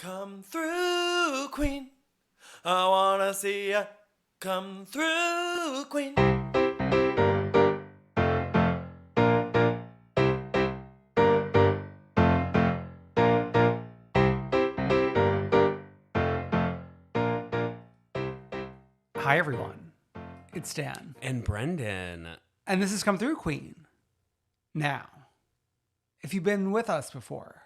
Come through, Queen. I wanna see ya. Come through, Queen. Hi, everyone. It's Dan. And Brendan. And this has Come Through, Queen. Now, if you've been with us before,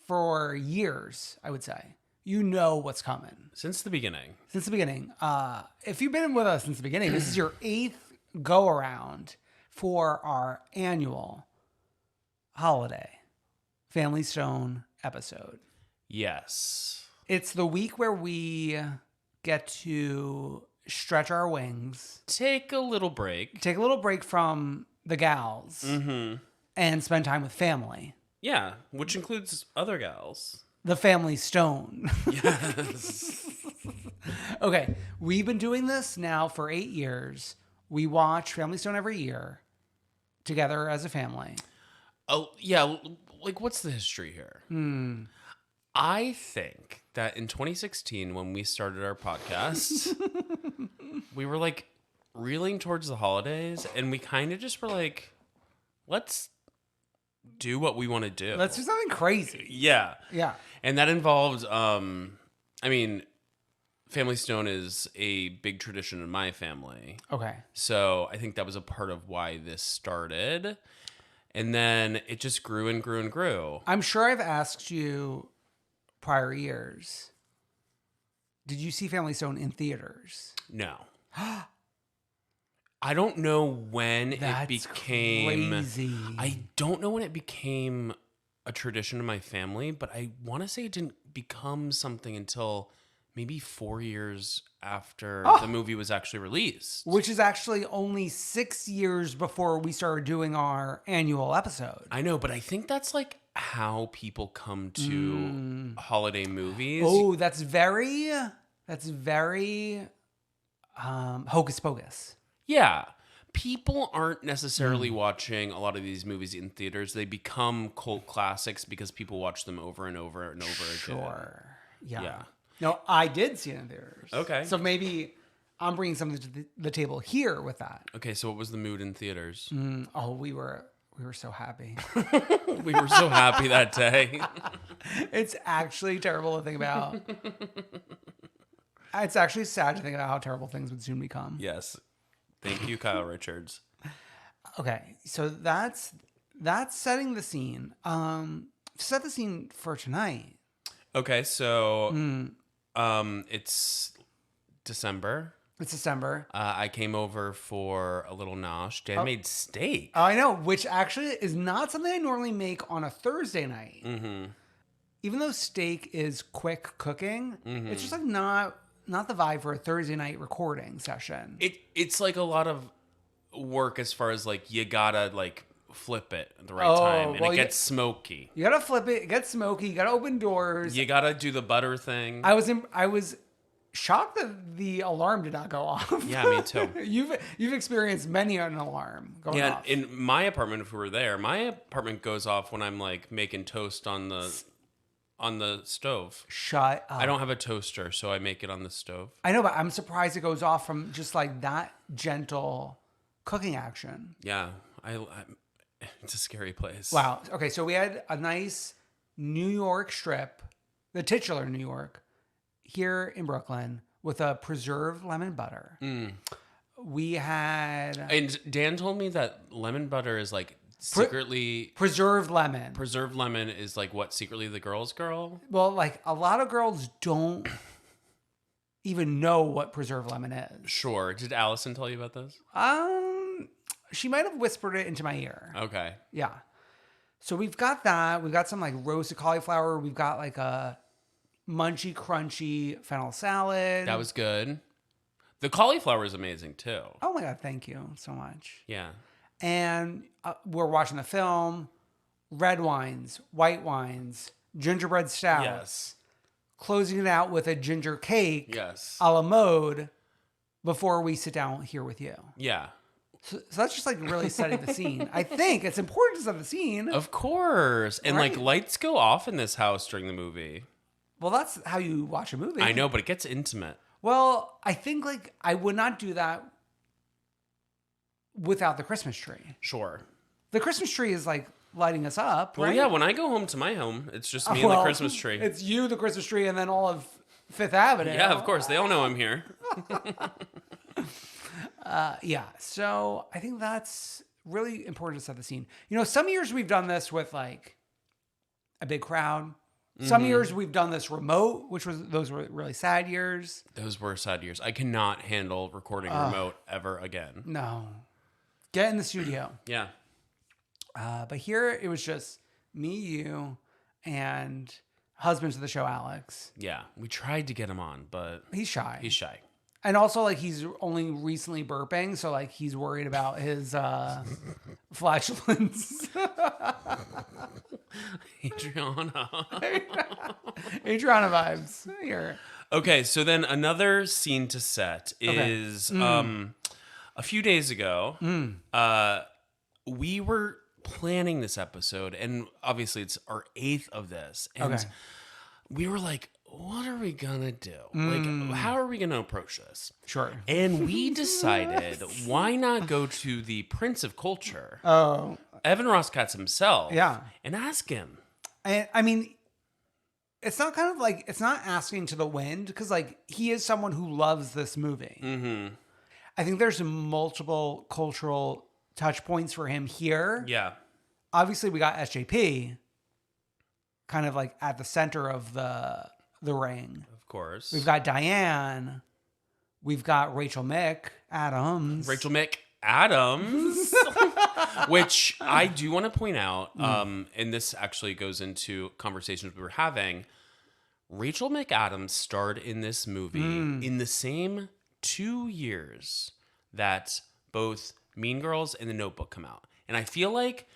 for years, I would say, you know what's coming. Since the beginning. Since the beginning. If you've been with us since the beginning, this is your 8th go-around for our annual holiday Family Stone episode. Yes. It's the week where we get to stretch our wings. Take a little break. Take a little break from the gals. Mm-hmm. And spend time with family. Yeah, which includes other gals. The Family Stone. Yes. Okay, we've been doing this now for 8 years. We watch Family Stone every year together as a family. Oh, yeah. Like, what's the history here? I think that in 2016, when we started our podcast, we were like reeling towards the holidays, and we kind of just were like, let's do what we want to do. Let's do something crazy. Yeah. Yeah. And that involved, Family Stone is a big tradition in my family. Okay. So I think that was a part of why this started. And then it just grew and grew and grew. I'm sure I've asked you prior years, did you see Family Stone in theaters? No. I don't know when That's it became crazy. I don't know when it became a tradition in my family, but I want to say it didn't become something until maybe 4 years after the movie was actually released. Which is actually only 6 years before we started doing our annual episode. I know, but I think that's like how people come to holiday movies. Oh, that's very hocus pocus. Yeah. People aren't necessarily watching a lot of these movies in theaters. They become cult classics because people watch them over and over and over again. Sure. Yeah. Yeah. No, I did see it in theaters. Okay. So maybe I'm bringing something to the table here with that. Okay, so what was the mood in theaters? Oh, we were so happy. We were so happy that day. It's actually terrible to think about. It's actually sad to think about how terrible things would soon become. Yes. Thank you, Kyle Richards. Okay, so that's setting the scene. Set the scene for tonight. Okay, so it's December. It's December. I came over for a little nosh. Dan made steak. Oh, I know, which actually is not something I normally make on a Thursday night. Mm-hmm. Even though steak is quick cooking, it's just like not the vibe for a Thursday night recording session. It's like a lot of work as far as like you gotta like flip it at the right time, and it gets smoky. You gotta flip it. It gets smoky. You gotta open doors. You gotta do the butter thing. I was shocked that the alarm did not go off. Yeah, me too. You've experienced many an alarm going off. Yeah, in my apartment, if we were there, my apartment goes off when I'm like making toast on the stove. Shut up. I don't have a toaster, so I make it on the stove. I know, but I'm surprised it goes off from just like that gentle cooking action. Yeah, it's a scary place. Wow. Okay, so we had a nice New York strip, the titular New York, here in Brooklyn with a preserved lemon butter. We had... And Dan told me that lemon butter is like secretly... Preserved lemon. Preserved lemon is like what, secretly the girl's girl? Well, like a lot of girls don't even know what preserved lemon is. Sure. Did Allison tell you about this? She might have whispered it into my ear. Okay. Yeah. So we've got that. We've got some like roasted cauliflower. We've got like a munchy, crunchy fennel salad. That was good. The cauliflower is amazing too. Oh my God. Thank you so much. Yeah. And we're watching the film. Red wines, white wines, gingerbread stout. Yes. Closing it out with a ginger cake. Yes. A la mode before we sit down here with you. Yeah. So that's just like really setting the scene. I think it's important to set the scene. Of course. And Right. like lights go off in this house during the movie. Well, that's how you watch a movie. I know, but it gets intimate. Well, I think like I would not do that without the Christmas tree. Sure. The Christmas tree is like lighting us up, Well, right? yeah, when I go home to my home, it's just me and the Christmas tree. It's you, the Christmas tree, and then all of Fifth Avenue. Yeah, of course. They all know I'm here. Yeah, so I think that's really important to set the scene. You know, some years we've done this with like a big crowd. Some years we've done this remote, those were really sad years. Those were sad years. I cannot handle recording remote ever again. No. Get in the studio. Yeah. But here it was just me, you, and husband to the show, Alex. Yeah. We tried to get him on, but He's shy. he's shy. And also, like, he's only recently burping, so, like, he's worried about his flatulence. Adriana. Adriana vibes here. Okay, so then another scene to set is a few days ago, we were planning this episode, and obviously it's our 8th of this. And we were like, what are we gonna do? Like, how are we gonna approach this? Sure. And we decided, why not go to the Prince of Culture, Oh. Evan Ross Katz himself, Yeah. and ask him. I mean, it's not kind of like, it's not asking to the wind, because, like, he is someone who loves this movie. Mm-hmm. I think there's multiple cultural touch points for him here. Yeah. Obviously, we got SJP kind of like at the center of the ring. Of course. We've got Diane. We've got Rachel McAdams. Rachel McAdams. Which I do want to point out, and this actually goes into conversations we were having. Rachel McAdams starred in this movie in the same 2 years that both Mean Girls and The Notebook come out. And I feel like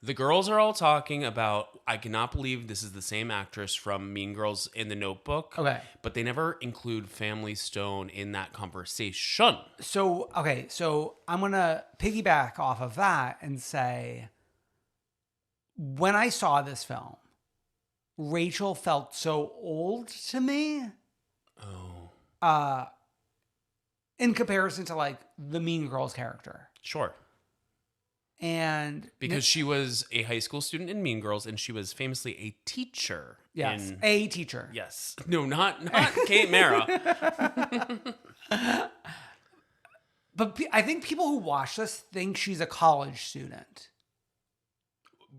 the girls are all talking about, I cannot believe this is the same actress from Mean Girls and The Notebook. Okay. But they never include Family Stone in that conversation. So I'm going to piggyback off of that and say, when I saw this film, Rachel felt so old to me. Oh. In comparison to like the Mean Girls character. Sure. And because she was a high school student in Mean Girls, and she was famously a teacher. Yes, a teacher. Yes. No, not Kate Mara. But I think people who watch this think she's a college student.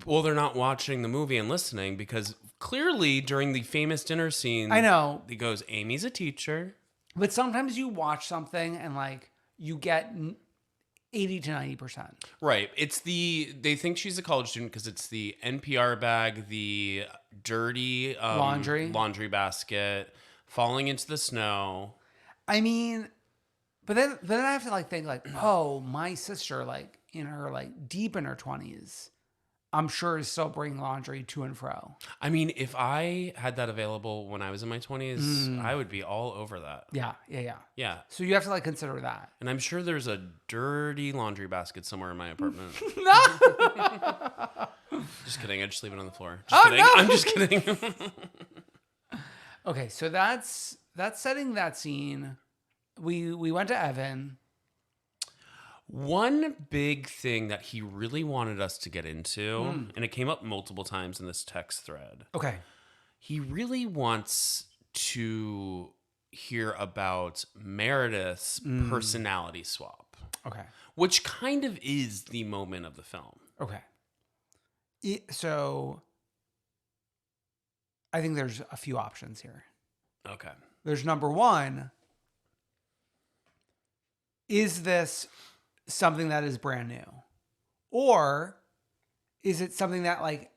Well, they're not watching the movie and listening, because clearly during the famous dinner scene, I know, he goes, Amy's a teacher. But sometimes you watch something and like you get 80 to 90%. Right. They think she's a college student because it's the NPR bag, the dirty laundry basket, falling into the snow. I mean, but then I have to like think like, oh, my sister, like in her like deep in her 20s, I'm sure is still bringing laundry to and fro. I mean, if I had that available when I was in my 20s, I would be all over that. Yeah. Yeah. So you have to like consider that. And I'm sure there's a dirty laundry basket somewhere in my apartment. Just kidding. I just leave it on the floor. Just kidding. No. I'm just kidding. Okay, so that's setting that scene. We went to Evan. One big thing that he really wanted us to get into, and it came up multiple times in this text thread. Okay. He really wants to hear about Meredith's personality swap. Okay. Which kind of is the moment of the film. Okay. So I think there's a few options here. Okay. There's number one. Is this something that is brand new? Or is it something that like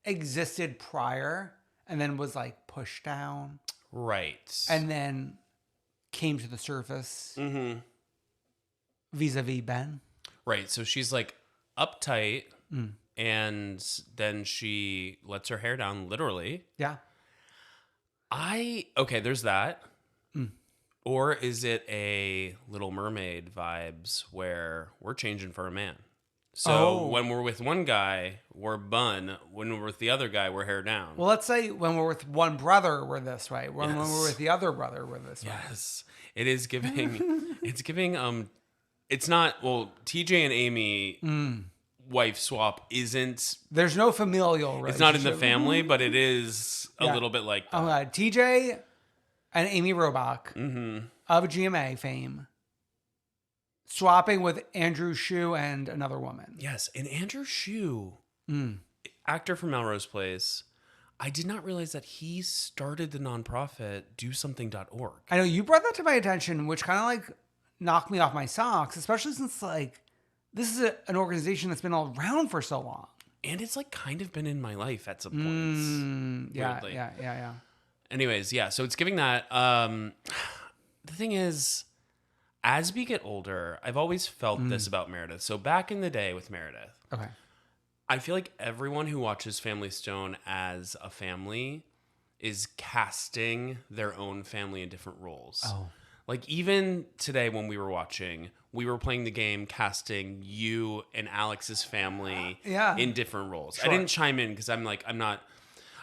existed prior and then was like pushed down? Right. And then came to the surface vis-a-vis Ben? Right. So she's like uptight and then she lets her hair down literally. Yeah. Okay, there's that. Or is it a Little Mermaid vibes where we're changing for a man? So when we're with one guy, we're bun. When we're with the other guy, we're hair down. Well, let's say when we're with one brother, we're this way. When we're with the other brother, we're this way. Yes. It is giving, it's giving, it's not, well, TJ and Amy wife swap isn't. There's no familial relationship. It's not in the family, but it is a little bit like that. Oh, God. TJ and Amy RHOBH of GMA fame swapping with Andrew Shue and another woman. Yes, and Andrew Shue, actor from Melrose Place, I did not realize that he started the nonprofit DoSomething.org. I know you brought that to my attention, which kind of like knocked me off my socks, especially since like this is an organization that's been around for so long. And it's like kind of been in my life at some points. Yeah. Anyways, yeah, so it's giving that. The thing is, as we get older, I've always felt this about Meredith. So back in the day with Meredith, Okay. I feel like everyone who watches Family Stone as a family is casting their own family in different roles. Oh. Like even today when we were watching, we were playing the game casting you and Alex's family in different roles. Sure. I didn't chime in because I'm not.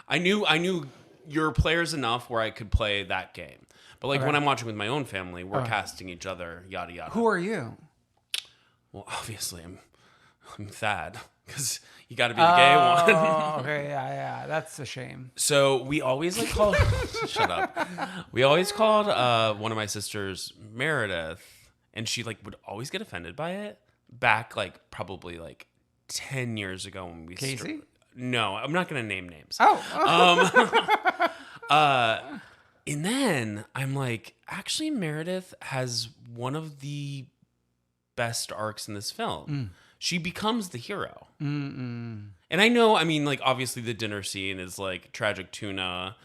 I knew your players enough where I could play that game. But like when I'm watching with my own family, we're casting each other, yada yada. Who are you? Well, obviously I'm Thad because you got to be the gay one. Oh, okay, yeah. That's a shame. So we always like called. Shut up. We always called one of my sisters Meredith, and she like would always get offended by it. Back like probably like 10 years ago when we Casey? No, I'm not gonna name names. And then I'm like, actually, Meredith has one of the best arcs in this film. She becomes the hero. And I know, I mean, like, obviously the dinner scene is like tragic tuna,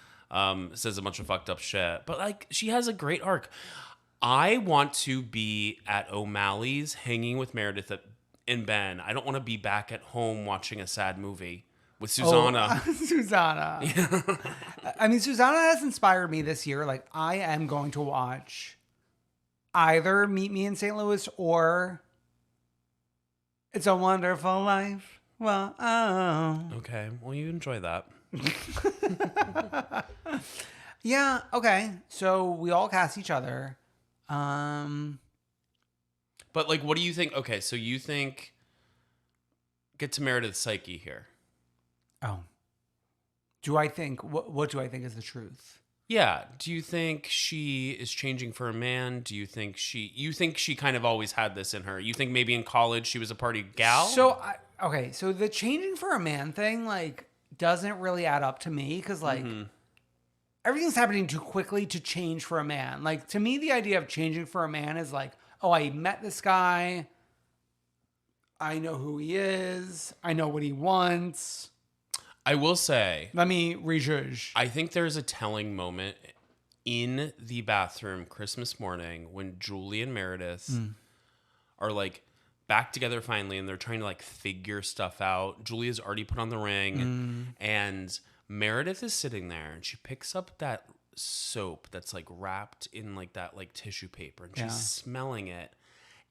says a bunch of fucked up shit, but like, she has a great arc. I want to be at O'Malley's hanging with Meredith and Ben. I don't want to be back at home watching a sad movie with Susanna. Susanna. Yeah. I mean, Susanna has inspired me this year. Like, I am going to watch either Meet Me in St. Louis or It's a Wonderful Life. Well, Okay, well, you enjoy that. Yeah, okay. So we all cast each other. But like, what do you think? Okay, so you think get to Meredith's psyche here. Oh. Do I think, what do I think is the truth? Yeah. Do you think she is changing for a man? Do you think you think she kind of always had this in her? You think maybe in college she was a party gal? So, so the changing for a man thing, like, doesn't really add up to me because, like, everything's happening too quickly to change for a man. Like, to me, the idea of changing for a man is like, oh, I met this guy. I know who he is. I know what he wants. I will say, Let me rejudge. I think there's a telling moment in the bathroom Christmas morning when Julie and Meredith are like back together finally, and they're trying to like figure stuff out. Julie has already put on the ring, and Meredith is sitting there, and she picks up that soap that's like wrapped in like that like tissue paper, and she's smelling it,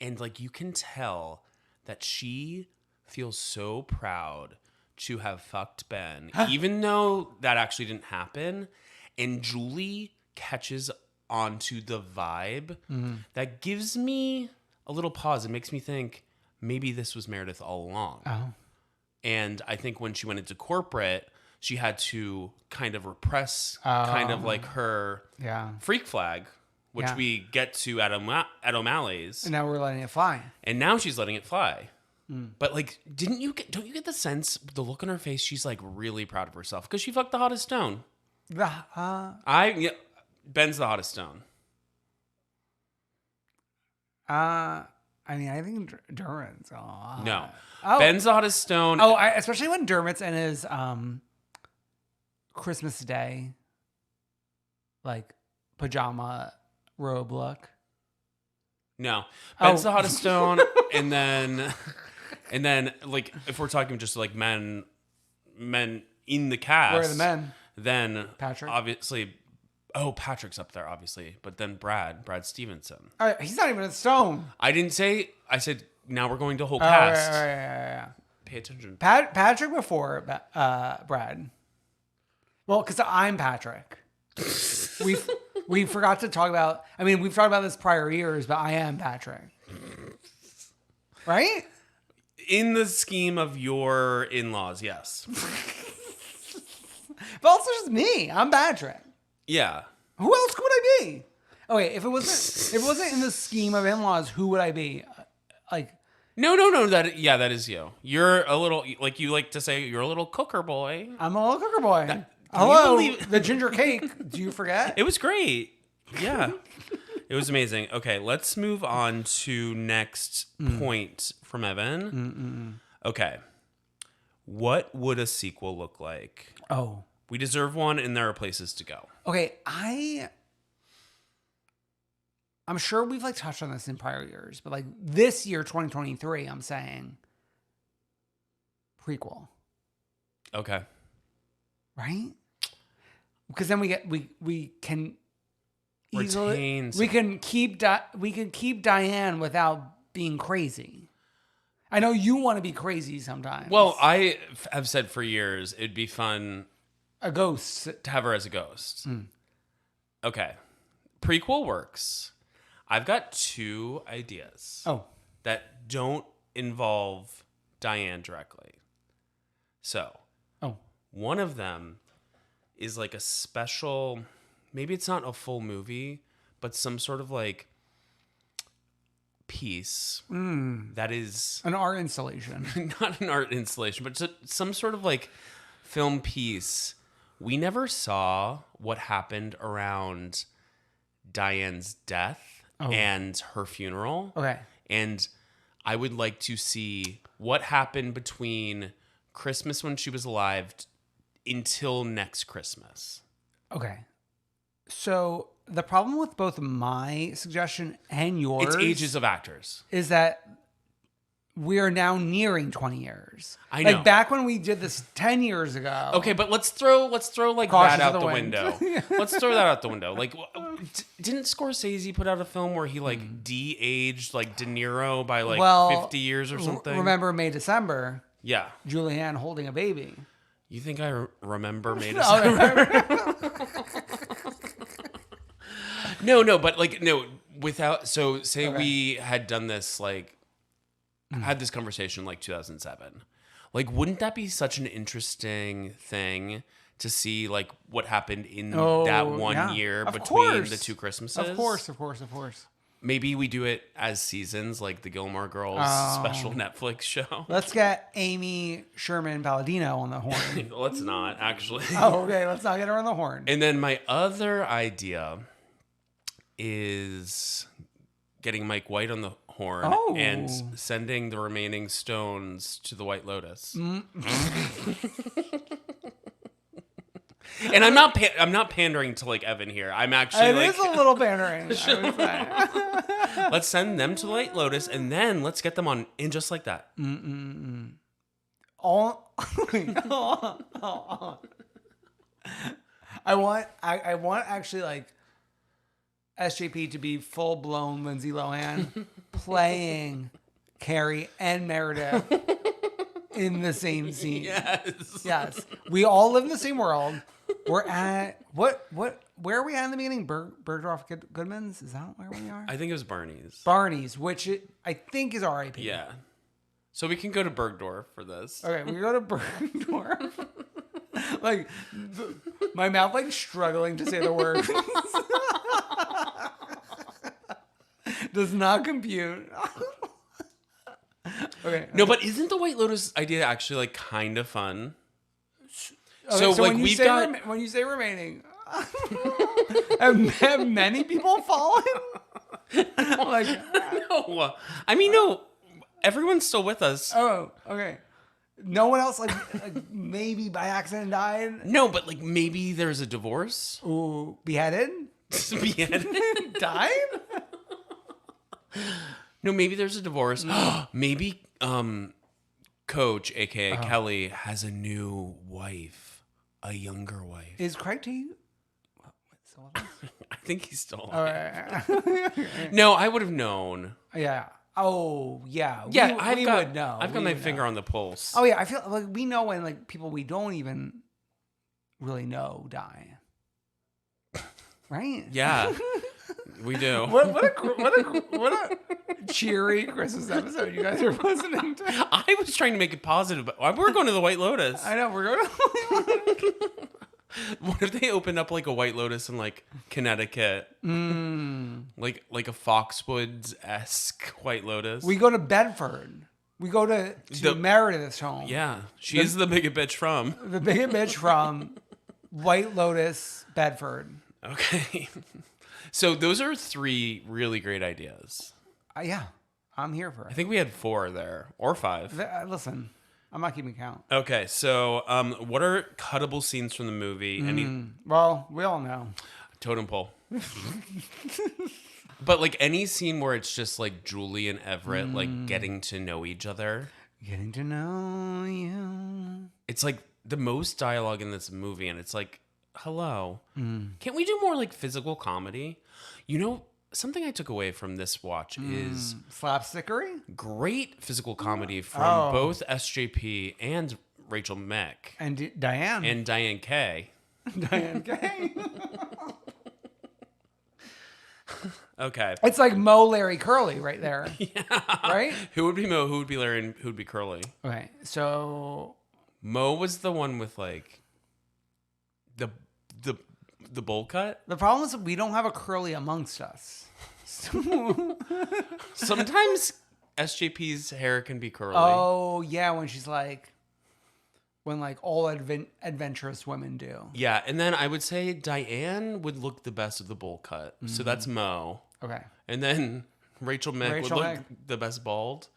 and like you can tell that she feels so proud to have fucked Ben, even though that actually didn't happen. And Julie catches onto the vibe that gives me a little pause. It makes me think maybe this was Meredith all along. Oh. And I think when she went into corporate, she had to kind of repress kind of like her freak flag, which we get to at O'Malley's. And now we're letting it fly. And now she's letting it don't you get the sense, the look on her face, she's like really proud of herself because she fucked the hottest stone. Ben's the hottest stone. I mean, I think Dermot's. No. Ben's the hottest stone. Especially when Dermot's in his Christmas Day, like, pajama robe look. No. Ben's the hottest stone. And then, like, if we're talking just like men in the cast. Where are the men? Then Patrick? Obviously, Patrick's up there, obviously. But then Brad Stevenson. All right, he's not even a stone. I said now we're going to whole Oh, cast. yeah. Pay attention. Patrick before Brad. Well, because I'm Patrick. We forgot to talk about. I mean, we've talked about this prior years, but I am Patrick. Right? In the scheme of your in-laws, yes. But also just me. I'm Patrick. Yeah. Who else would I be? Okay, if it wasn't in the scheme of in-laws, who would I be? Like, No. That is you. You're a little, like you like to say, you're a little cooker boy. I'm a little cooker boy. Can Hello, you believe- the ginger cake. Do you forget? It was great. Yeah. It was amazing. Okay, let's move on to next point from Evan. Okay. What would a sequel look like? Oh. We deserve one, and there are places to go. Okay, I'm sure we've like touched on this in prior years, but like this year, 2023, I'm saying prequel, Okay. right? Because then we can easily Retain we can keep Diane without being crazy. I know you want to be crazy sometimes. Well, I have said for years it'd be fun a ghost. to have her as a ghost. Okay. Prequel works. I've got 2 ideas that don't involve Diane directly. So, one of them is like a special, maybe it's not a full movie, but some sort of like piece that is An art installation. not an art installation, but some sort of like film piece. We never saw what happened around Diane's death and her funeral. Okay. And I would like to see what happened between Christmas when she was alive until next Christmas. Okay. So the problem with both my suggestion and yours It's ages of actors. is that we are now nearing 20 years. I know. Like back when we did this 10 years ago. Okay, but let's throw like Caution that out to the the wind. window. Let's throw that out the window. Like, didn't Scorsese put out a film where he like de-aged like De Niro by like 50 years or something? Remember May, December, Yeah. Julianne holding a baby. You think I remember May Oh, December? No, but like no. Without say we had done this like had this conversation like 2007. Like, wouldn't that be such an interesting thing to see like what happened in that one year Of between course. the 2 Christmases? Of course. Maybe we do it as seasons, like the Gilmore Girls special Netflix show. Let's get Amy Sherman Palladino on the horn. Let's not, actually. Oh, okay. Let's not get her on the horn. And then my other idea is getting Mike White on the horn and sending the remaining stones to the White Lotus. And I'm not pandering to like Evan here. I'm actually It is a little pandering. I would say. let's send them to the White Lotus and then let's get them on in just like that. I want actually like SJP to be full blown Lindsay Lohan playing Carrie and Meredith in the same scene. Yes. We all live in the same world. We're at where are we at in the beginning? Bergdorf Goodman's? Is that where we are? I think it was Barney's. Barney's, which I think is RIP. Yeah. So we can go to Bergdorf for this. Okay, we go to Bergdorf. Like my mouth like struggling to say the word. Does not compute. Okay. No, but isn't the White Lotus idea actually like kind of fun? Okay, so like when we've got when you say remaining, have many people fallen? Like no, I mean no, everyone's still with us. oh, okay. No one else like maybe by accident died. No, but like maybe there's a divorce. Ooh, beheaded? Beheaded? Died? No, maybe there's a divorce. Maybe Coach, aka Kelly, has a new wife, a younger wife. Is Craig T? I think he's still All alive. right. No, I would have known. Yeah. Oh yeah, Yeah, we would know. I've got We my would finger know. on the pulse. Oh yeah, I feel like we know when like people we don't even really know die. Right? Yeah, we do. What a cheery Christmas episode you guys are listening to. I was trying to make it positive, but we're going to the White Lotus. I know we're going. What if they opened up like a White Lotus in like Connecticut, like a Foxwoods-esque White Lotus? We go to Bedford. We go to Meredith's home. Yeah, she's the big bitch from. The big bitch from White Lotus, Bedford. Okay, so those are 3 really great ideas. Yeah, I'm here for it. I think we had 4 there, or 5. Listen, I'm not keeping count. Okay, so what are cuttable scenes from the movie? Well, we all know. Totem pole. But like any scene where it's just like Julie and Everett like getting to know each other. Getting to know you. It's like the most dialogue in this movie, and it's like, hello. Can't we do more like physical comedy? You know, something I took away from this watch is slapstickery? Great physical comedy from both SJP and Rachel Meck. And Diane. And Diane K. Diane K. Okay. It's like Mo, Larry, Curly right there. Yeah. Right? Who would be Mo? Who would be Larry? And who would be Curly? Okay. So Mo was the one with like the bowl cut. The problem is we don't have a Curly amongst us. Sometimes SJP's hair can be curly. Oh yeah, when like all adventurous women do. Yeah, and then I would say Diane would look the best with the bowl cut. So that's Mo. Okay. And then Rachel Meck would look the best bald.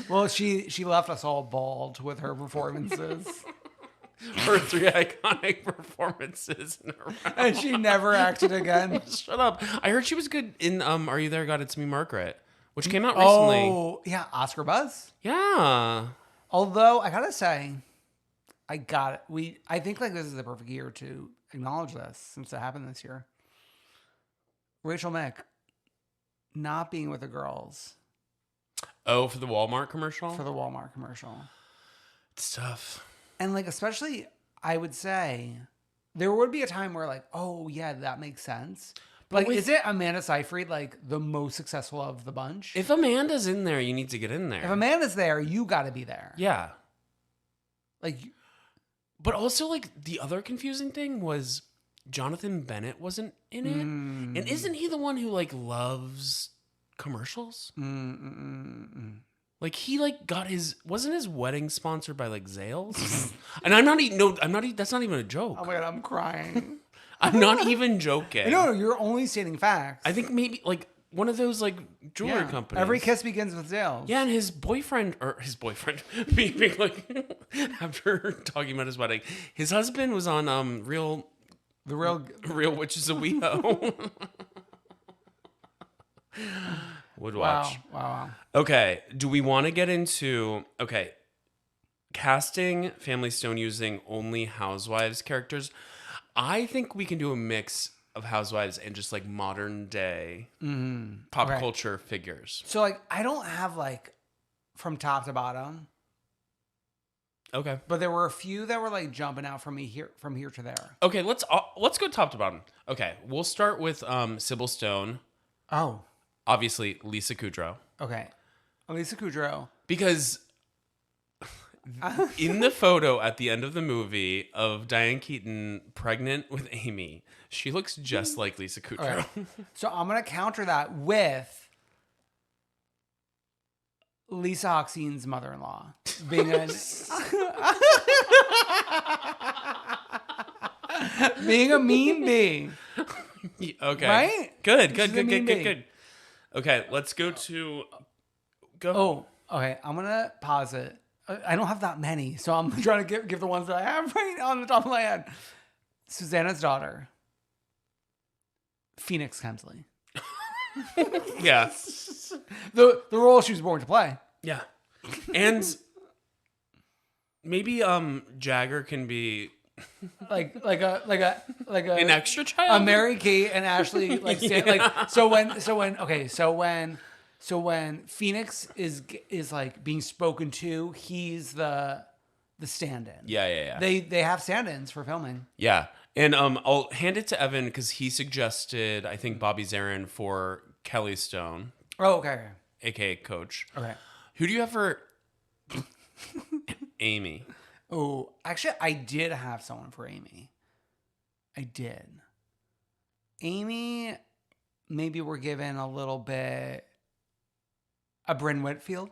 Well, she left us all bald with her performances. Her 3 iconic performances in a row. And she never acted again. Shut up. I heard she was good in Are You There, God? It's Me, Margaret, which came out recently. Oh, yeah. Oscar buzz. Yeah. Although, I gotta say, I think like this is the perfect year to acknowledge this since it happened this year. Rachel Meck not being with the girls. Oh, for the Walmart commercial? For the Walmart commercial. It's tough. And like, especially, I would say, there would be a time where like, oh yeah, that makes sense. But like, is it Amanda Seyfried like the most successful of the bunch? If Amanda's in there, you need to get in there. If Amanda's there, you got to be there. Yeah. Like, but also like the other confusing thing was Jonathan Bennett wasn't in it. And isn't he the one who like loves commercials? Like he like got wasn't his wedding sponsored by like Zales? And that's not even a joke. Oh my God, I'm crying. I'm not even joking. No, you're only stating facts. I think maybe like one of those like jewelry companies. Every kiss begins with Zales. Yeah, and his boyfriend being like after talking about his wedding, his husband was on The Real Witches of WeHo. Would watch. Wow. Okay, do we want to get into casting Family Stone using only Housewives characters? I think we can do a mix of Housewives and just like modern day pop culture figures. So like, I don't have like from top to bottom. Okay, but there were a few that were like jumping out from here to there. Okay, let's go top to bottom. Okay, we'll start with Sybil Stone. Oh, obviously Lisa Kudrow. Okay, Lisa Kudrow. Because in the photo at the end of the movie of Diane Keaton pregnant with Amy, she looks just like Lisa Kudrow. Right. So I'm gonna counter that with Lisa Hochstein's mother-in-law being being a mean bee. Okay. Right? Good. Okay, let's go to Oh, okay. I'm gonna pause it. I don't have that many, so I'm trying to give the ones that I have right on the top of my head. Susanna's daughter, Phoenix Kemsley. Yeah. The role she was born to play. Yeah. And maybe Jagger can be like An extra child? a Mary Kate and Ashley like so when Phoenix is like being spoken to, he's the stand-in. Yeah. They have stand-ins for filming. Yeah. And I'll hand it to Evan because he suggested, I think, Bobby Zarin for Kelly Stone. Oh, okay. AKA Coach. Okay. Who do you have for Amy? Oh, actually, I did have someone for Amy. I did. Amy, maybe we're given a little bit a Bryn Whitfield.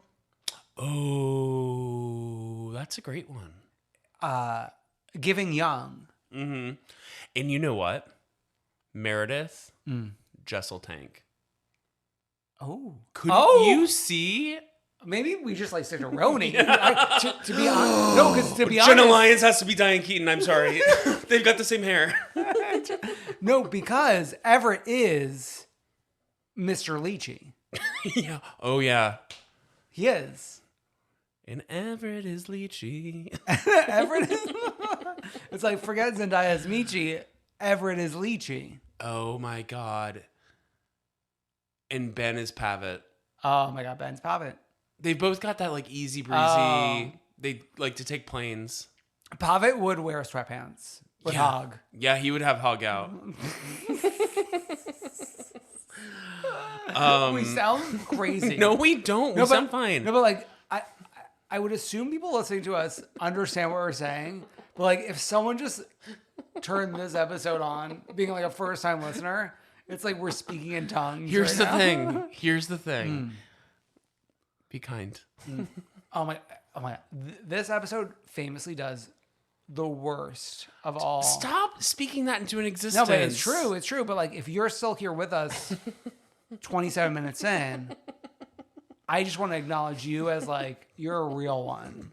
Oh, that's a great one. Giving Young. Mm-hmm. And you know what? Meredith, Jessel Tank. Oh. Could you see? Maybe we just like stick to Roni. To be honest. No, because to be Jenna honest. Lyons has to be Diane Keaton. I'm sorry. They've got the same hair. No, because Everett is Mr. Lychee. Yeah. Oh, yeah. He is. And Everett is Lychee. Everett is. It's like, forget Zendaya's Michi. Everett is Lychee. Oh, my God. And Ben is Pavitt. Oh, my God. Ben's Pavitt. They've both got that like easy breezy. They like to take planes. Pavitt would wear sweatpants with Hog. Yeah, he would have Hog out. We sound crazy. No, we don't. We sound fine. No, but like I would assume people listening to us understand what we're saying. But like if someone just turned this episode on, being like a first time listener, it's like we're speaking in tongues. Here's the thing. Be kind. Oh my God. This episode famously does the worst of all. Stop speaking that into an existence. No, but it's true. It's true. But like, if you're still here with us 27 minutes in, I just want to acknowledge you as like, you're a real one.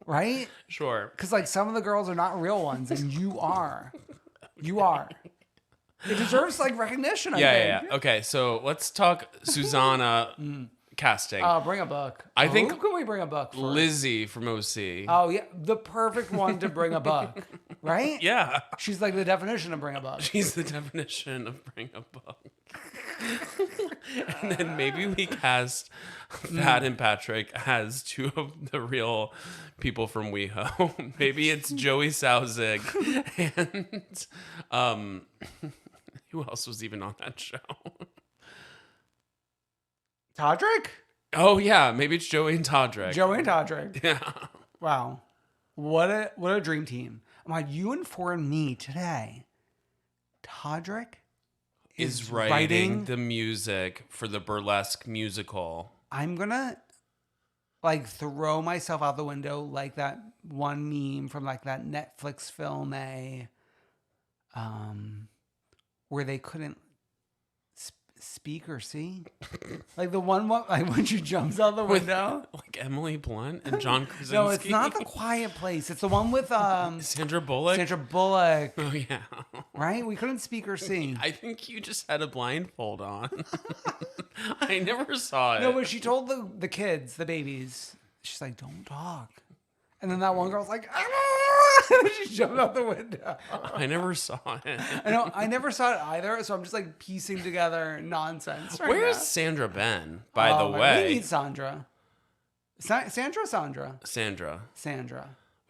Right? Sure. Because like some of the girls are not real ones and you are. You are. It deserves like recognition, I think. Yeah. Okay, so let's talk Susanna casting. Bring a book. I think who can we bring a book for? Lizzie from OC. Oh yeah, the perfect one to bring a book, right? Yeah. She's like the definition of bring a book. She's the definition of bring a book. And then maybe we cast Pat and Patrick as two of the real people from WeHo. Maybe it's Joey Sauzig and who else was even on that show? Todrick? Oh yeah, maybe it's Joey and Todrick. Joey and Todrick. Yeah. Wow. What a dream team. I'm like, you informed me today. Todrick is writing the music for the burlesque musical. I'm gonna like throw myself out the window like that one meme from like that Netflix film where they couldn't speak or see, like the one like when she jumps out the window, like Emily Blunt and John Krasinski. No, it's not The Quiet Place. It's the one with Sandra Bullock. Sandra Bullock. Oh yeah, right. We couldn't speak or see. I think you just had a blindfold on. I never saw it. No, but she told the kids, the babies, she's like, "Don't talk," and then that one girl's like, "Ah!" She jumped out the window. I never saw it. I know. I never saw it either, so I'm just like piecing together nonsense. Right Where's now. Sandra Ben, by the way? We need Sandra. Sandra.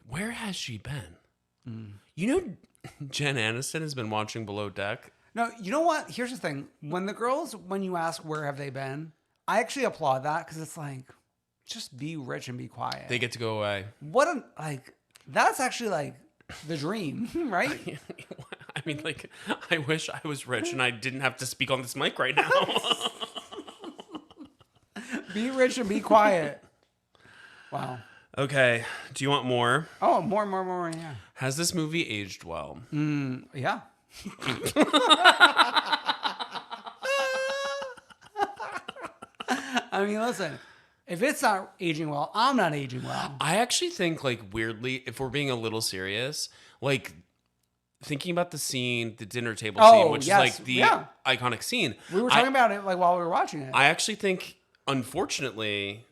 Where has she been? You know, Jen Aniston has been watching Below Deck. No, you know what? Here's the thing. When you ask where have they been, I actually applaud that because it's like, just be rich and be quiet. They get to go away. That's actually like the dream, right? I mean, like, I wish I was rich and I didn't have to speak on this mic right now. Be rich and be quiet. Wow. Okay. Do you want more? Oh, more, yeah. Has this movie aged well? Yeah. I mean, listen. If it's not aging well, I'm not aging well. I actually think, like, weirdly, if we're being a little serious, like, thinking about the scene, the dinner table scene, which is, like, the iconic scene. We were talking about it, like, while we were watching it. I actually think, unfortunately,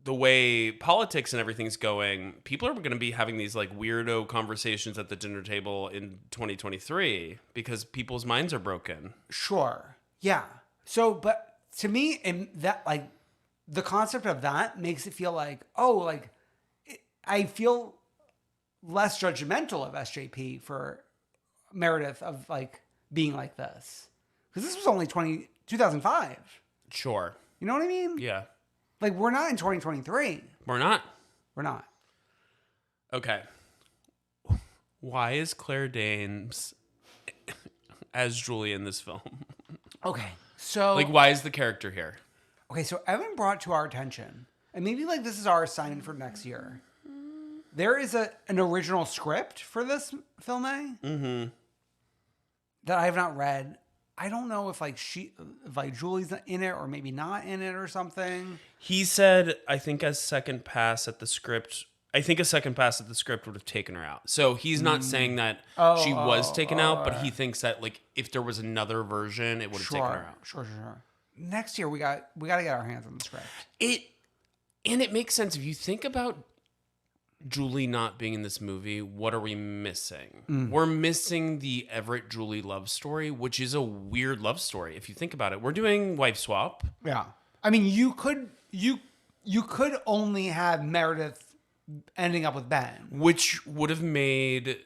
the way politics and everything's going, people are going to be having these like weirdo conversations at the dinner table in 2023 because people's minds are broken. Sure. Yeah. So, but to me, and that like the concept of that makes it feel like, oh, like I feel less judgmental of SJP for Meredith of like being like this. Because this was only 2005. Sure. You know what I mean? Yeah. Like, we're not in 2023. We're not. We're not. Okay. Why is Claire Danes as Julie in this film? Okay. So. Like, why is the character here? Okay, so Evan brought to our attention, and maybe like this is our assignment for next year. There is an original script for this film that I have not read. I don't know if like Julie's in it or maybe not in it or something. He said, I think a second pass at the script would have taken her out. So he's not saying that she was taken out, but he thinks that like if there was another version, it would have taken her out. Sure. Next year we got to get our hands on the script. It makes sense if you think about Julie not being in this movie. What are we missing? We're missing the Everett Julie love story, which is a weird love story if you think about it. We're doing wife swap. Yeah, I mean you could only have Meredith ending up with Ben, which would have made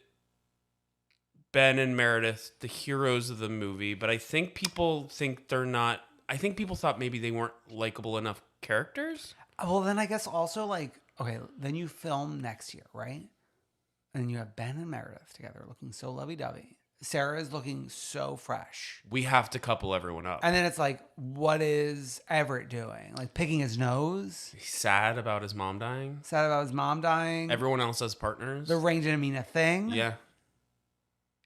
Ben and Meredith the heroes of the movie. But I think people think they're not. I think people thought maybe they weren't likable enough characters. Well, then I guess also like. Okay, then you film next year, right? And then you have Ben and Meredith together looking so lovey-dovey. Sarah is looking so fresh. We have to couple everyone up. And then it's like, what is Everett doing? Like picking his nose? He's sad about his mom dying. Sad about his mom dying. Everyone else has partners. The ring didn't mean a thing. Yeah.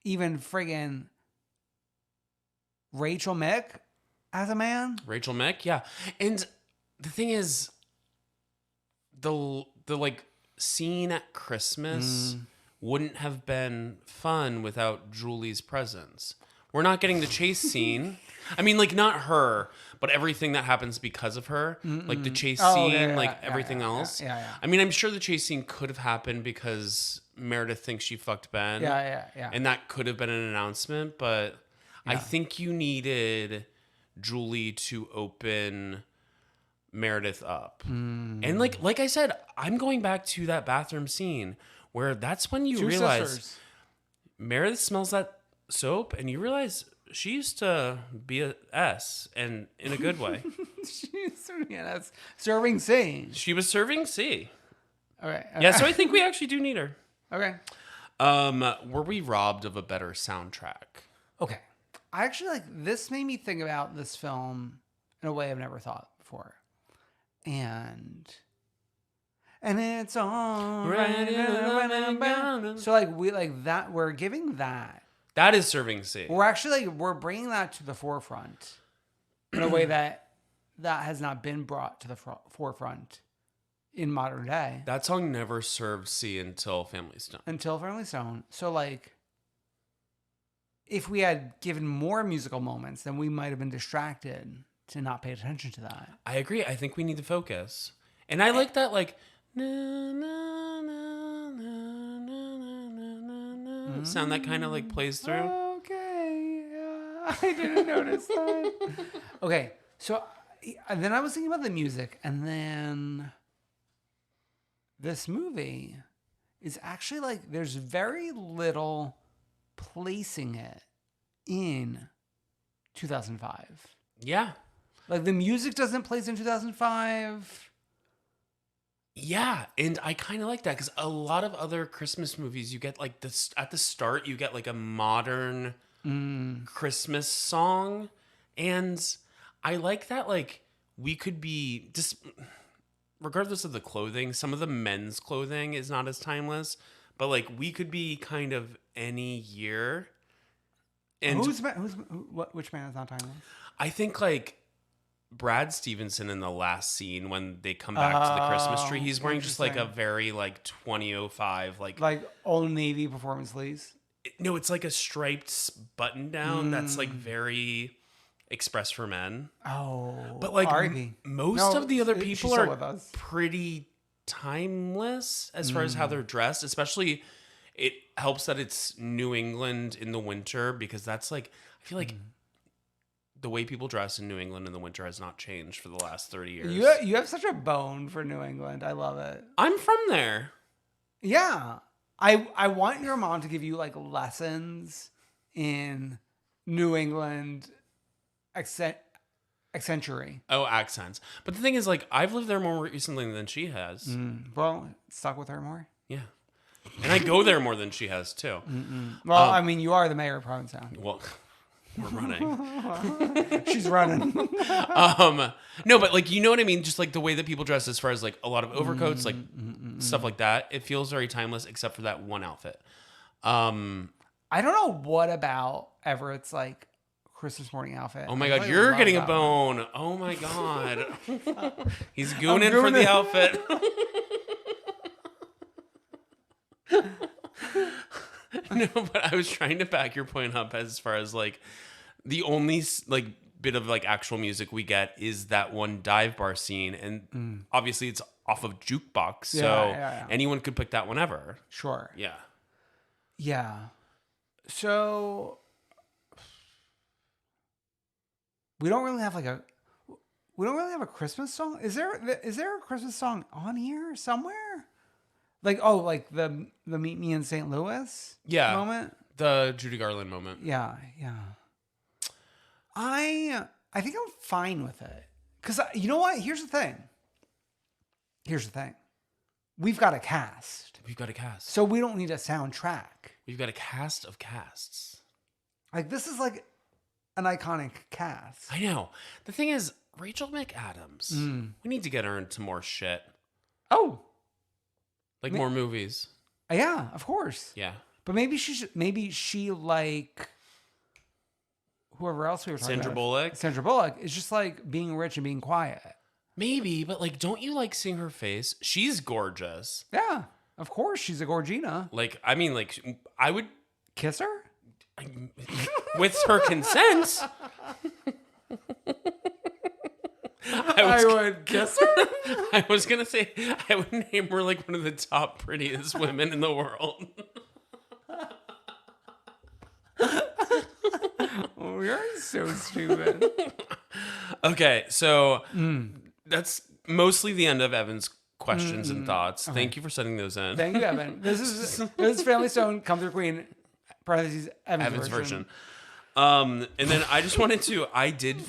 Even friggin' Rachel Mick as a man. Rachel Mick, yeah. And the thing is, the like scene at Christmas wouldn't have been fun without Julie's presence. We're not getting the chase scene. I mean, like not her, but everything that happens because of her, like the chase scene, everything else. Yeah. I mean, I'm sure the chase scene could have happened because Meredith thinks she fucked Ben. Yeah. And that could have been an announcement, but I think you needed Julie to open Meredith up. And like I said, I'm going back to that bathroom scene where that's when you realize Meredith smells that soap and you realize she used to be a S, and in a good way. She used to be an S. Serving C. She was serving C. Okay. Yeah, so I think we actually do need her. Okay. Were we robbed of a better soundtrack? Okay. I actually this made me think about this film in a way I've never thought before. And it's all right. So we're giving that. That is serving C. We're actually we're bringing that to the forefront in a way that has not been brought to the forefront in modern day. That song never served C until Family Stone. So if we had given more musical moments, then we might have been distracted to not pay attention to that. I agree. I think we need to focus. And I like that, sound that kind of plays through. Okay. I didn't notice that. Okay. So and then I was thinking about the music, and then this movie is actually there's very little placing it in 2005. Yeah. The music doesn't place in 2005. Yeah, and I kind of like that because a lot of other Christmas movies, you get this at the start, you get a modern Christmas song, and I like that. We could be just regardless of the clothing. Some of the men's clothing is not as timeless, but we could be kind of any year. And which man is not timeless? I think Brad Stevenson in the last scene when they come back to the Christmas tree, he's wearing just a very 2005 Old Navy performance sleeves. No, it's a striped button down that's very Express for Men. Oh, But like R.I.P. most of the other she's people still are with us. pretty timeless as far as how they're dressed. Especially, it helps that it's New England in the winter because that's like I feel like the way people dress in New England in the winter has not changed for the last 30 years. You have such a bone for New England. I love it. I'm from there. Yeah. I want your mom to give you like lessons in New England accentuary. Oh, accents. But the thing is, like, I've lived there more recently than she has. Well, stuck with her more. Yeah. And I go there more than she has, too. Well, I mean, you are the mayor of Provincetown. Well, we're running. She's running. No, but, like, you know what I mean? Just, like, the way that people dress as far as, like, a lot of overcoats, like, stuff like that. It feels very timeless, except for that one outfit. I don't know what about Everett's, like, Christmas morning outfit. Oh my God, you're getting a bone. One. Oh my God. He's gooning for the outfit. No, but I was trying to back your point up as far as like the only like bit of like actual music we get is that one dive bar scene. And obviously it's off of Jukebox. So anyone could pick that whenever. Sure. Yeah. Yeah. So we don't really have a Christmas song. Is there a Christmas song on here somewhere? Like the Meet Me in St. Louis moment? The Judy Garland moment. Yeah. I think I'm fine with it. Cuz you know what? Here's the thing. We've got a cast. So we don't need a soundtrack. We've got a cast of casts. Like this is like an iconic cast. I know. The thing is, Rachel McAdams. We need to get her into more shit. Oh. Like more movies. Yeah, of course. Yeah. But maybe she like whoever else we were talking about. Sandra Bullock is just like being rich and being quiet. Maybe, but like don't you like seeing her face? She's gorgeous. Yeah. Of course, she's a Gorgina. Like, I mean, like, I would kiss her? With her consent. I would kiss her? I was going to say, I would name her like one of the top prettiest women in the world. Oh, you're so stupid. Okay, so that's mostly the end of Evan's questions and thoughts. Okay. Thank you for sending those in. Thank you, Evan. This is Family Stone, Come Through Queen, parentheses, Evan's version. And then I just wanted to, I did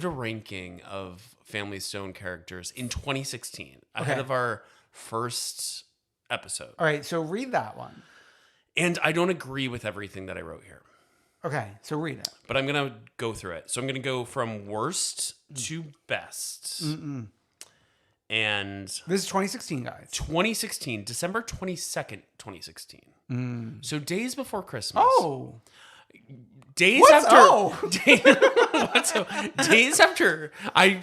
a ranking of Family Stone characters in 2016, ahead of our first episode. All right, so read that one. And I don't agree with everything that I wrote here. Okay, so read it. But I'm going to go through it. So I'm going to go from worst to best. And this is 2016, guys. 2016, December 22nd, 2016. So days before Christmas. Oh. Days after. Days after. I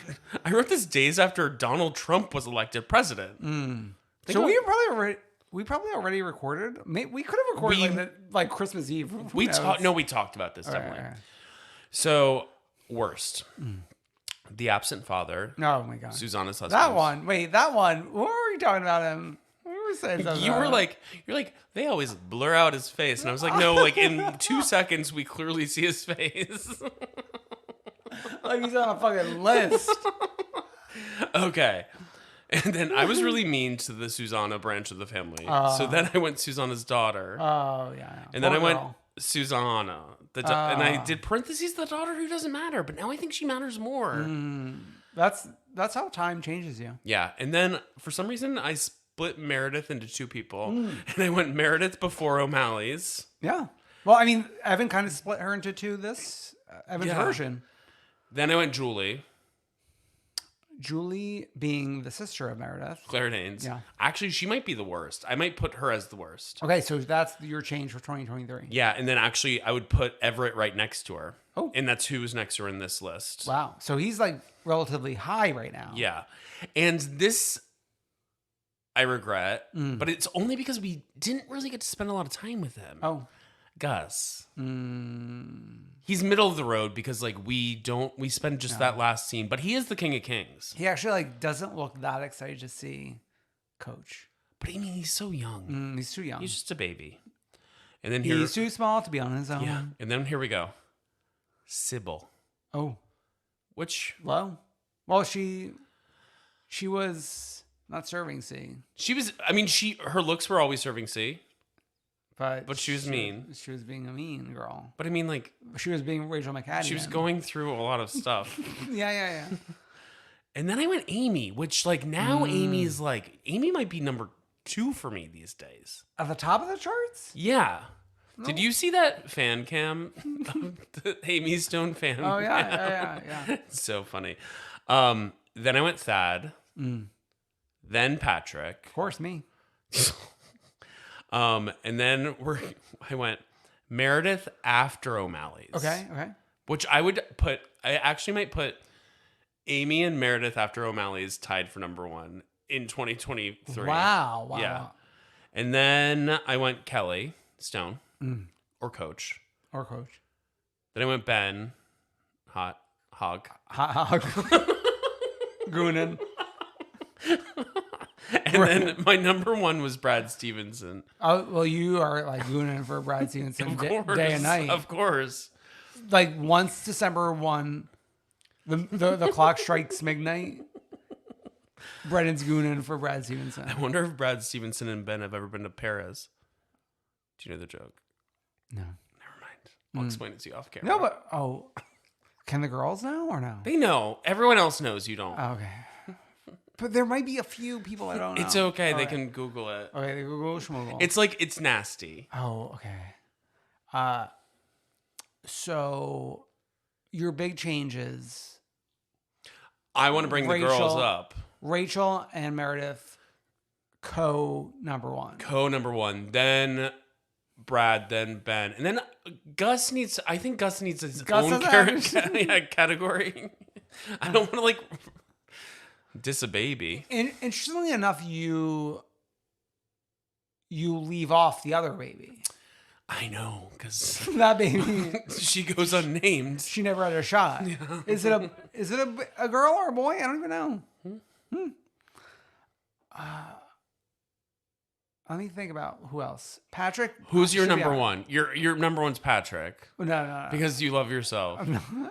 wrote this days after Donald Trump was elected president. So we probably already recorded. We could have recorded like Christmas Eve. We talked about this definitely. Right. So worst. The Absent Father. Oh my God. Susanna's husband. That one. Wait, that one. What were you talking about him? You're like, they always blur out his face. And I was like, no, like in 2 seconds, we clearly see his face. Like he's on a fucking list. Okay. And then I was really mean to the Susanna branch of the family. So then I went Susanna's daughter. Oh, yeah. And then I went Susanna. And I did parentheses, the daughter who doesn't matter. But now I think she matters more. That's how time changes you. Yeah. And then for some reason, I split Meredith into two people. And I went Meredith before O'Malley's. Yeah. Well, I mean, Evan kind of split her into two Evan's version. Then I went Julie. Julie being the sister of Meredith. Claire Danes. Yeah. Actually, she might be the worst. I might put her as the worst. Okay, so that's your change for 2023. Yeah, and then actually I would put Everett right next to her. Oh. And that's who's next to her in this list. Wow. So he's like relatively high right now. Yeah. And this I regret, but it's only because we didn't really get to spend a lot of time with him. Oh. Gus. He's middle of the road because like we spend just that last scene, but he is the King of Kings. He actually like doesn't look that excited to see Coach. But I mean, he's so young. He's too young. He's just a baby. And then he's too small to be on his own. Yeah. And then here we go. Sybil. Oh. Which well, she was not serving C. She was her looks were always serving C. But she was mean. She was being a mean girl. But I mean, like... She was being Rachel McAdams. She was going through a lot of stuff. Yeah. And then I went Amy, which, like, now Amy's, like... Amy might be number 2 for me these days. At the top of the charts? Yeah. No. Did you see that fan cam? The Amy Stone fan cam? Oh, yeah. It's so funny. Then I went Thad. Then Patrick. Of course, me. And then I went Meredith after O'Malley's. Okay. Which I actually might put Amy and Meredith after O'Malley's tied for number 1 in 2023. Wow. Yeah. And then I went Kelly Stone or Coach. Then I went Ben Hog. Goonan. And then my number 1 was Brad Stevenson. Oh, well, you are like gooning for Brad Stevenson day and night. Of course. Like once December 1, the clock strikes midnight, Brendan's gooning for Brad Stevenson. I wonder if Brad Stevenson and Ben have ever been to Paris. Do you know the joke? No. Never mind. I'll explain it to you off camera. No, but can the girls know or no? They know. Everyone else knows. You don't. Okay. But there might be a few people I don't know. It's okay. They can Google it. Okay, they Google schmoogle. It's like, it's nasty. Oh, okay. So your big changes. I want to bring the girls up. Rachel and Meredith, number 1. Then Brad, then Ben. And then Gus needs his Gus own category. I don't want to like... diss a baby. Interestingly enough, you leave off the other baby. I know, because that baby, she goes unnamed. She never had a shot. Yeah. Is it a girl or a boy? I don't even know. Let me think about who else. Patrick. Who's your number 1? Your number 1's Patrick. No. Because you love yourself.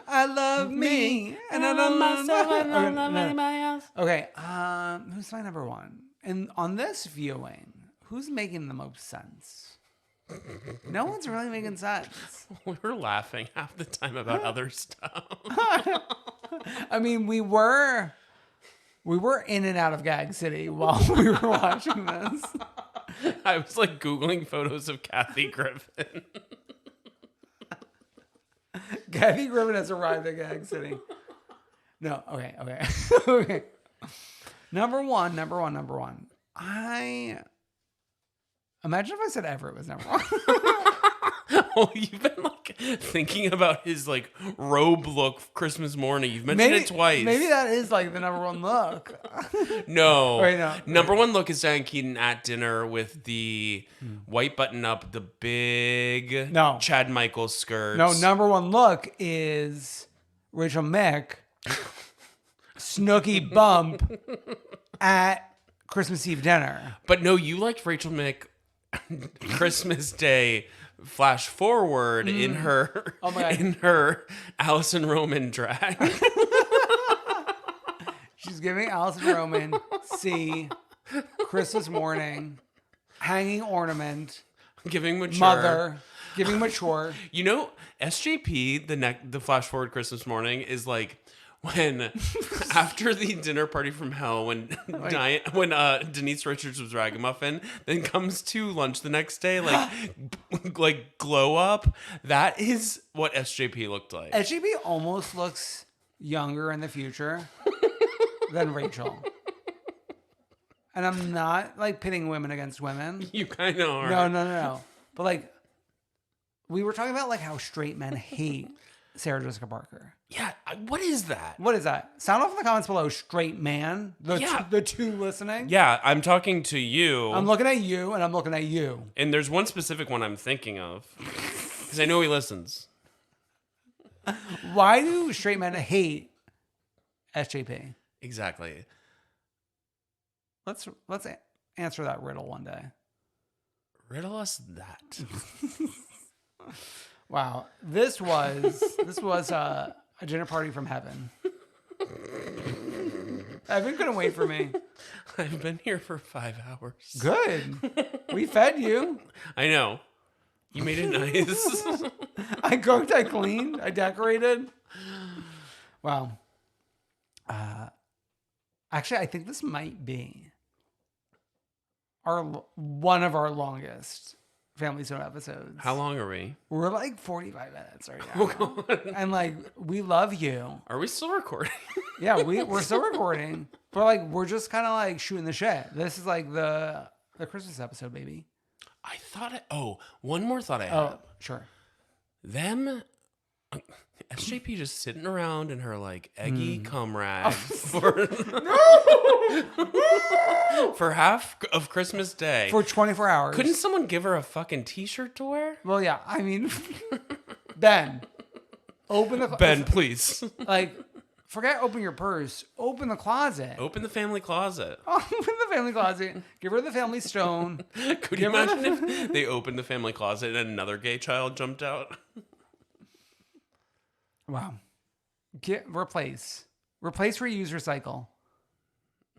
I love me, and I love myself. I don't love anybody else. Okay. Who's my number 1? And on this viewing, who's making the most sense? No one's really making sense. We were laughing half the time about other stuff. I mean, we were in and out of Gag City while we were watching this. I was like Googling photos of Kathy Griffin. Kathy Griffin has arrived at Gag City. No, okay. Number one. I imagine if I said Everett was number 1. Oh, you've been like thinking about his like robe look Christmas morning. You've mentioned it twice. Maybe that is like the number 1 look. No. Wait, no. Number 1 look is Diane Keaton at dinner with the white button up, the big Chad Michaels skirts. No, number 1 look is Rachel Mick Snooky bump at Christmas Eve dinner. But no, you liked Rachel Mick Christmas Day flash forward in her Allison Roman drag. She's giving Allison Roman C Christmas morning hanging ornament, giving mature mother, giving mature. You know, SJP the flash forward Christmas morning is like when after the dinner party from hell when Denise Richards was Ragamuffin, then comes to lunch the next day like glow up. That is what SJP looked like. SJP almost looks younger in the future than Rachel. And I'm not like pitting women against women. You kind of are. No. But like we were talking about like how straight men hate Sarah Jessica Parker. Yeah, what is that? What is that? Sound off in the comments below, straight man. The two listening. Yeah, I'm talking to you. I'm looking at you, and I'm looking at you. And there's one specific one I'm thinking of. Because I know he listens. Why do straight men hate SJP? Exactly. Let's answer that riddle one day. Riddle us that. Wow, this was a dinner party from heaven. Evan couldn't wait for me. I've been here for 5 hours. Good. We fed you. I know. You made it nice. I cooked, I cleaned, I decorated. Wow. Actually, I think this might be one of our longest Family Zone episodes. How long are we? We're like 45 minutes right now. And like, we love you. Are we still recording? Yeah, we're still recording. But like, we're just kind of like shooting the shit. This is like the Christmas episode, baby. I thought one more thought I had. Oh, sure. Them, SJP just sitting around in her like eggy cum rag for half of Christmas Day. For 24 hours. Couldn't someone give her a fucking t-shirt to wear? Well, yeah. I mean, Ben, open the Ben, please. Like, forget open your purse. Open the closet. Open the family closet. Open the family closet. Give her the family stone. Could you imagine if they opened the family closet and another gay child jumped out? Wow. Replace, reuse, recycle.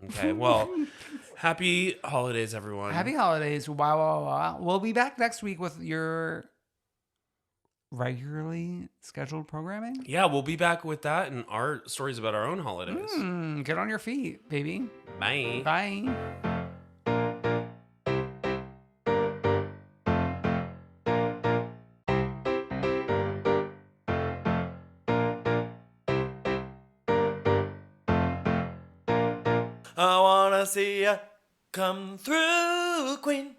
Okay, well, happy holidays, everyone. Happy holidays. Wow, wow, wow. We'll be back next week with your regularly scheduled programming. Yeah, we'll be back with that and our stories about our own holidays. Get on your feet, baby. Bye. Bye. I wanna see ya come through, Queen.